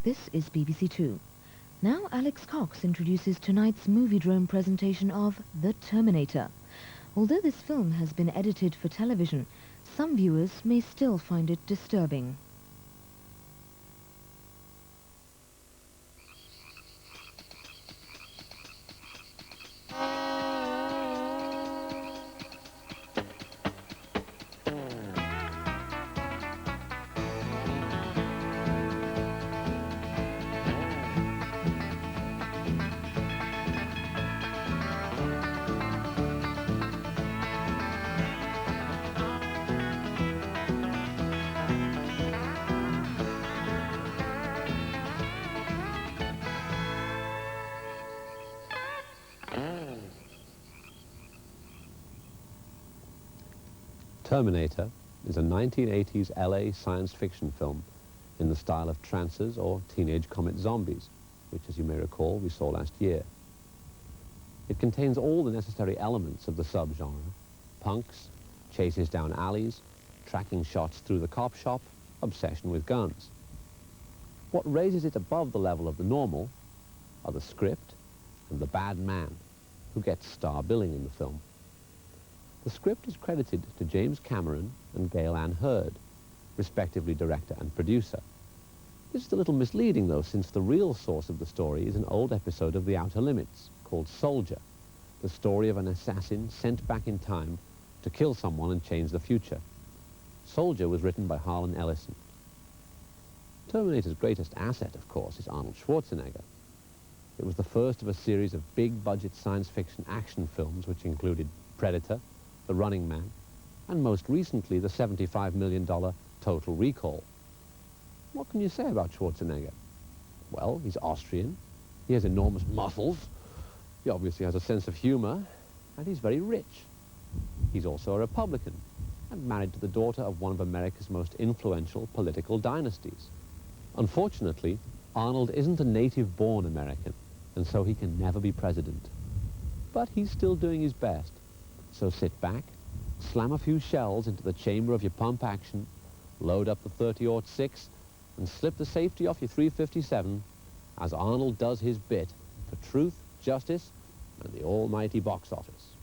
This is BBC Two. Now Alex Cox introduces tonight's Moviedrome presentation of The Terminator. Although this film has been edited for television, some viewers may still find it disturbing. Terminator is a 1980s LA science fiction film in the style of Trancers or Teenage Comet Zombies, which, as you may recall, we saw last year. It contains all the necessary elements of the subgenre: punks, chases down alleys, tracking shots through the cop shop, obsession with guns. What raises it above the level of the normal are the script and the bad man, who gets star billing in the film. The script is credited to James Cameron and Gail Ann Hurd, respectively director and producer. This is a little misleading, though, since the real source of the story is an old episode of The Outer Limits called Soldier, the story of an assassin sent back in time to kill someone and change the future. Soldier was written by Harlan Ellison. Terminator's greatest asset, of course, is Arnold Schwarzenegger. It was the first of a series of big-budget science fiction action films which included Predator, The Running Man, and most recently the $75 million Total Recall. What can you say about Schwarzenegger? Well, he's Austrian, he has enormous muscles, he obviously has a sense of humor, and he's very rich. He's also a Republican and married to the daughter of one of America's most influential political dynasties. Unfortunately, Arnold isn't a native-born American, and so he can never be president. But he's still doing his best. So sit back, slam a few shells into the chamber of your pump action, load up the 30-06, and slip the safety off your 357 as Arnold does his bit for truth, justice, and the almighty box office.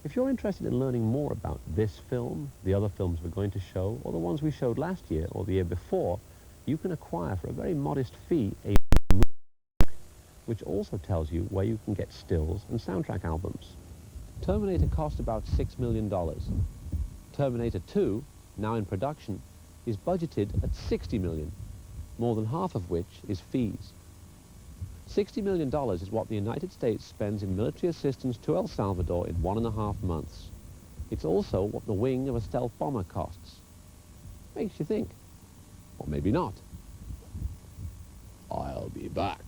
If you're interested in learning more about this film, the other films we're going to show, or the ones we showed last year or the year before, you can acquire for a very modest fee a book, which also tells you where you can get stills and soundtrack albums. Terminator cost about $6 million. Terminator 2, now in production, is budgeted at $60 million, more than half of which is fees. $60 million is what the United States spends in military assistance to El Salvador in 1.5 months. It's also what the wing of a stealth bomber costs. Makes you think. Or maybe not. I'll be back.